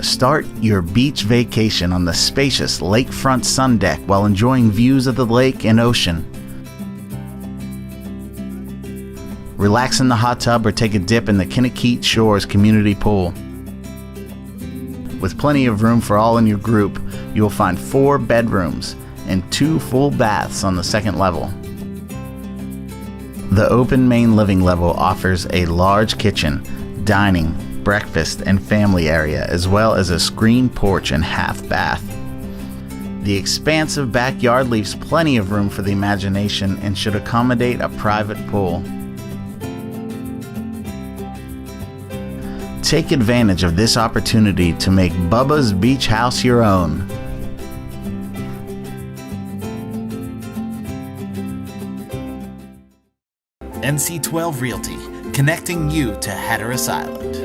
Start your beach vacation on the spacious lakefront sun deck while enjoying views of the lake and ocean. Relax in the hot tub or take a dip in the Kinnikit Shores community pool. With plenty of room for all in your group, you will find 4 bedrooms and 2 full baths on the second level. The open main living level offers a large kitchen, dining, breakfast, and family area, as well as a screened porch and half bath. The expansive backyard leaves plenty of room for the imagination and should accommodate a private pool. Take advantage of this opportunity to make Bubba's Beach House your own. NC12 Realty, connecting you to Hatteras Island.